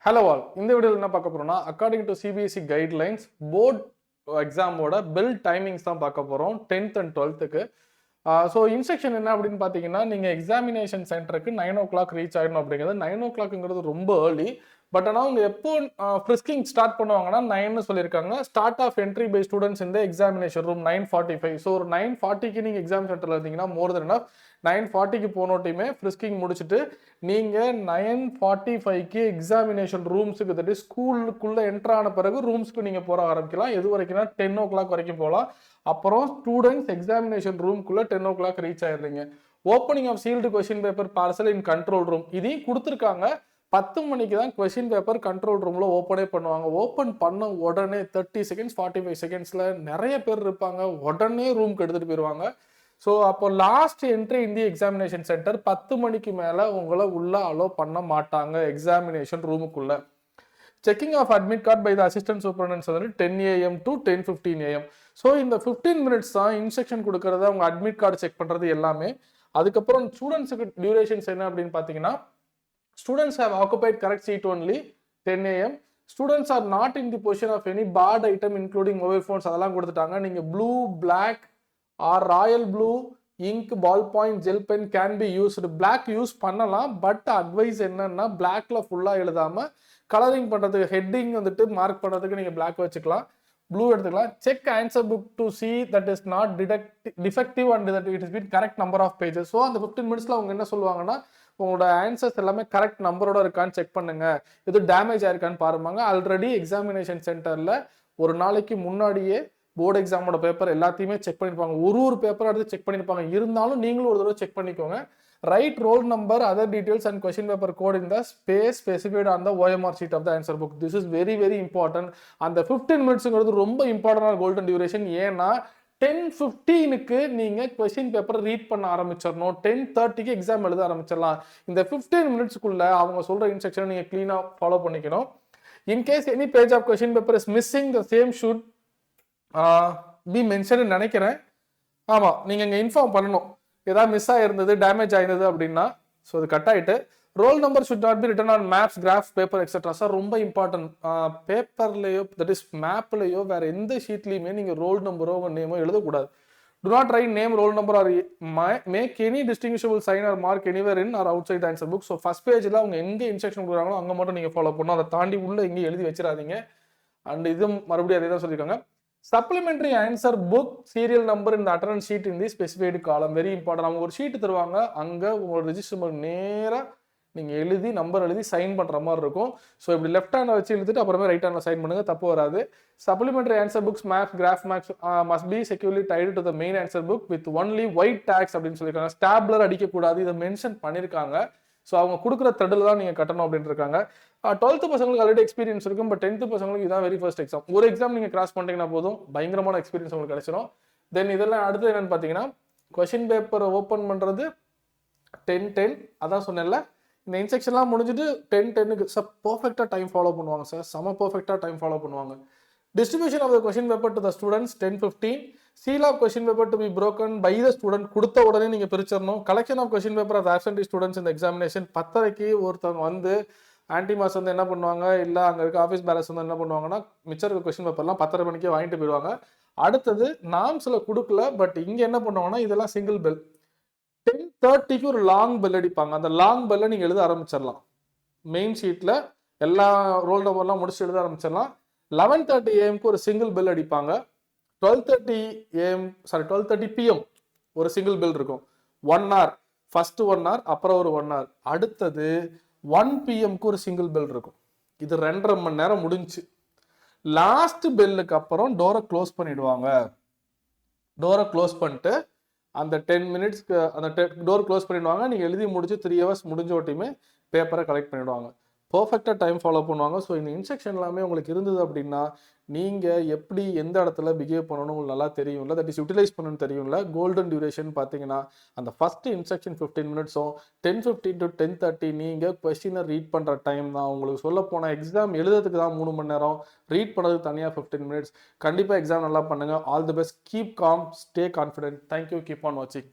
Hello all. இந்த வீடியோவில் என்ன பார்க்க போறோம்னா according to CBSE guidelines board எக்ஸாமோட பெல் டைமிங்ஸ் தான் பார்க்க போறோம் 10th and 12th. So instruction என்ன அப்படின்னு பார்த்தீங்கன்னா, நீங்கள் எக்ஸாமினேஷன் சென்டருக்கு 9 o'clock ரீச் ஆகிடணும் அப்படிங்கிறது. 9 o'clockங்கிறது ரொம்ப ஏர்லி. பட் ஆனால் அவங்க எப்போ ஃப்ரிஸ்கிங் ஸ்டார்ட் பண்ணுவாங்கன்னா 9ன்னு சொல்லியிருக்காங்க. Start of entry by students இந்த எக்ஸாமினேஷன் ரூம் 9:45. ஸோ ஒரு 9:40க்கு நீங்கள் எக்ஸாம் சென்டரில் இருந்தீங்கன்னா மோர் தென் எனஃப். 9:40க்கு போனோட்டையுமே ஃப்ரிஸ்கிங் முடிச்சுட்டு நீங்கள் 9:45க்கு எக்ஸாமினேஷன் ரூம்ஸுக்கு, தட்டி ஸ்கூலுக்குள்ளே என்ட்ரான பிறகு ரூம்ஸ்க்கு நீங்கள் போக ஆரம்பிக்கலாம். எது வரைக்கும்னா 10 o'clock வரைக்கும் போகலாம். அப்புறம் ஸ்டூடெண்ட்ஸ் எக்ஸாமினேஷன் ரூம்குள்ளே 10 o'clock ரீச் ஆயிடுறீங்க. Opening of sealed question paper parcel in control room இதையும் கொடுத்துருக்காங்க. 10 மணிக்கு தான் கொஸ்டின் பேப்பர் கண்ட்ரோல் ரூம்ல ஓப்பனே பண்ணுவாங்க. ஓப்பன் பண்ண உடனே 30 செகண்ட்ஸ் 45 செகண்ட்ஸ்ல நிறைய பேர் இருப்பாங்க. உடனே ரூம்க்கு எடுத்துட்டு போயிடுவாங்க. ஸோ அப்போ லாஸ்ட் என்ட்ரி இன் தி எக்ஸாமினேஷன் சென்டர் 10 மணிக்கு மேலே உங்களை உள்ள அலோ பண்ண மாட்டாங்க எக்ஸாமினேஷன் ரூமுக்குள்ள. Checking of admit card by the assistant superintendents வந்து 10 AM to 10:15 AM. ஸோ இந்த 15 minutes தான் இன்ஸ்ட்ரக்ஷன் கொடுக்கறத அவங்க அட்மிட் கார்டு செக் பண்ணுறது எல்லாமே. அதுக்கப்புறம் ஸ்டூடெண்ட்ஸுக்கு டியூரேஷன்ஸ் என்ன அப்படின்னு பார்த்தீங்கன்னா, students have occupied correct seat only 10 AM. Students are not in the position of any barred item including mobile phones. அதெல்லாம் கொடுத்துட்டாங்க. நீங்க blue, black or royal blue ink, ball point, gel pen can be used. Black use பண்ணலாம். But advice என்னன்னா, பிளாக்ல ஃபுல்லா எழுதாம colouring பண்றதுக்கு, heading வந்துட்டு மார்க் பண்றதுக்கு நீங்க பிளாக் வச்சுக்கலாம், ப்ளூ எடுத்துக்கலாம். Check answer book to see that is not defective and that it is been correct number of pages. So அந்த 15 minutesல அவங்க என்ன சொல்லுவாங்கன்னா, உங்களோட ஆன்சர்ஸ் எல்லாமே கரெக்ட் நம்பரோட இருக்கான்னு செக் பண்ணுங்க, எது டேமேஜ் ஆயிருக்கான்னு பாருங்க. ஆல்ரெடி எக்ஸாமினேஷன் சென்டர்ல ஒரு நாளைக்கு முன்னாடியே போர்டு எக்ஸாமோட பேப்பர் எல்லாத்தையுமே செக் பண்ணிருப்பாங்க. ஒரு பேப்பர் எடுத்து செக் பண்ணிருப்பாங்க. இருந்தாலும் நீங்களும் ஒரு தடவை செக் பண்ணிக்கோங்க. Write roll number, other details and question paper code in the space specified on the OMR sheet of the answer book. This is very very important. அந்த 15 minutesங்கிறது ரொம்ப இம்பார்ட்டன்டான கோல்டன் டியூரேஷன். ஏன்னா 10:15க்கு நீங்க கொஸ்டின் பேப்பர் ரீட் பண்ண ஆரம்பிச்சிடணும். 10:30க்கு exam எழுத ஆரம்பிச்சிடலாம். இந்த 15 minutesக்குள்ள அவங்க சொல்ற இன்ஸ்ட்ரக்ஷனை நீங்க கிளீனா ஃபாலோ பண்ணிக்கணும். In case any page of question paper is missing, the same should be mention நினைக்கிறேன். ஆமா, நீங்க இங்க இன்ஃபார்ம் பண்ணணும். ஏதாவது மிஸ் ஆயிருந்தது, டேமேஜ் ஆயிருந்தது அப்படின்னா. ஸோ அது கட் ஆயிட்டு roll number should not be written on maps, graphs, paper etcetera. Sir ரொம்ப இம்பார்ட்டன்ட். பேப்பர்லையோ தட் இஸ் மேப்லையோ வேற எந்த ஷீட்லையுமே நீங்க ரோல் நம்பரோ உங்க நேமோ எழுதக்கூடாது. Do not write name, roll number or make any distinguishable sign or mark anywhere in or outside answer book. So first பேஜ்ல அவங்க எங்க இன்ஸ்ட்ரக்ஷன் கொடுக்குறாங்களோ அங்க மட்டும் நீங்க ஃபாலோ பண்ணணும். அதை தாண்டி உள்ள எங்கேயும் எழுதி வச்சிடாதீங்க. அண்ட் இது மறுபடியும் அதே தான் சொல்லியிருக்காங்க. Supplementary answer book serial number இந்த அட்டண்டன்ஸ் ஷீட் இந்த ஸ்பெசிஃபைடு காலம் வெரி இம்பார்ட்டன்ட். அவங்க ஒரு ஷீட் தருவாங்க. அங்க உங்களோட ரெஜிஸ்டர் நேரா நீங்க எழுதி நம்பர் எழுதி சைன் பண்ற மாதிரி இருக்கும். ஸோ இப்படி லெஃப்ட் ஹேண்ட் வச்சு எழுதிட்டு அப்புறமே ரைட் ஹேண்ட்ல சைன் பண்ணுங்க, தப்பு வராது. Supplementary answer books maps, graph maps must be securely tied to the main answer book with only white tags அப்படின்னு சொல்லியிருக்காங்க. ஸ்டாப்லர் அடிக்கக்கூடாது, இதை மென்ஷன் பண்ணியிருக்காங்க. ஸோ அவங்க கொடுக்குற த்ரெட்டில் தான் நீங்கள் கட்டணும் அப்படின்னு இருக்காங்க. 12th பசங்களுக்கு ஆல்ரெடி எக்ஸ்பீரியன்ஸ் இருக்கும். பட் 10th பசங்களுக்கு இதான் வெரி ஃபர்ஸ்ட் எக்ஸாம். ஒரு எக்ஸாம் நீங்கள் கிராஸ் பண்ணிட்டீங்கன்னா போதும், பயங்கரமான எக்ஸ்பீரியன்ஸ் உங்களுக்கு கிடைச்சிடும். தென் இதெல்லாம் அடுத்து என்னன்னு பார்த்தீங்கன்னா, கொஸ்டின் பேப்பரை ஓப்பன் பண்ணுறது 10:10. அதான் சொன்னேன்ல, இந்த இன்ஸ்ட்ரக்ஷன்லாம் முடிஞ்சுட்டு 10:10க்கு சார் பர்ஃபெக்டாக டைம் ஃபாலோ பண்ணுவாங்க. சார் செம பர்ஃபெக்டாக டைம் ஃபாலோ பண்ணுவாங்க. Distribution of the question paper to the students 10:15. Seal of question paper to be broken by the student. கொடுத்த உடனே நீங்க பிரிச்சிடணும். Collection of question paper of absentee students in the examination. 10:30க்கு ஒருத்தவங்க வந்து ஆன்டிமாஸ் வந்து என்ன பண்ணுவாங்க, இல்லை அங்கே இருக்க ஆஃபீஸ் பேலன்ஸ் வந்து என்ன பண்ணுவாங்கன்னா, மிச்சம் இருக்க கொஸ்டின் பேப்பர்லாம் 10:30 மணிக்கே வாங்கிட்டு போயிடுவாங்க. அடுத்தது நாம்ஸில் கொடுக்கல, பட் இங்கே என்ன பண்ணுவாங்கன்னா, இதெல்லாம் சிங்கிள் பெல். 10:30க்கு ஒரு லாங் பெல் அடிப்பாங்க. அந்த லாங் பெல்லை நீங்கள் எழுத ஆரம்பிச்சிடலாம். மெயின் ஷீட்டில் எல்லா ரோல் நம்பர்லாம் முடிச்சு எழுத ஆரம்பிச்சிடலாம். 11:30 AM ஒரு சிங்கிள் பெல் அடிப்பாங்க. 12:30 PM ஒரு சிங்கிள் பெல் இருக்கும். 1 hour, ஃபர்ஸ்ட் 1 hour, அப்புறம் ஒரு 1 hour. அடுத்தது 1 PM ஒரு சிங்கிள் பெல் இருக்கும். இது 2.5 மணி நேரம் முடிஞ்சு. லாஸ்ட் பெல்லுக்கு அப்புறம் டோரை க்ளோஸ் பண்ணிடுவாங்க. டோரை க்ளோஸ் பண்ணிட்டு அந்த 10 minutesக்கு அந்த டோர் க்ளோஸ் பண்ணிடுவாங்க. நீங்கள் எழுதி முடிச்சு 3 hours முடிஞ்ச ஓட்டியுமே பேப்பரை கலெக்ட் பண்ணிடுவாங்க. பர்ஃபெக்டாக டைம் ஃபாலோ பண்ணுவாங்க. ஸோ இந்த இன்ஸ்ட்ரக்ஷன் எல்லாமே உங்களுக்கு இருந்தது அப்படின்னா, நீங்கள் எப்படி எந்த இடத்துல பிஹேவ் பண்ணணும் உங்களுக்கு நல்லா தெரியும்ல, தட் இஸ் யூட்டிலைஸ் பண்ணணும்னு தெரியும்ல. கோல்டன் டியூரேஷன் பார்த்தீங்கன்னா, அந்த ஃபர்ஸ்ட் இன்ஸ்ட்ரக்ஷன் 15 minutesம் 10:15 to 10:30 நீங்கள் கொஸ்டினை ரீட் பண்ணுற டைம் தான். உங்களுக்கு சொல்ல போனால் எக்ஸாம் எழுதுறதுக்கு தான் 3 மணி நேரம், ரீட் பண்ணுறதுக்கு தனியாக 15 minutes. கண்டிப்பாக எக்ஸாம் நல்லா பண்ணுங்கள். All the best. Keep com, stay confident. Thank you. Keep on வாட்சிங்.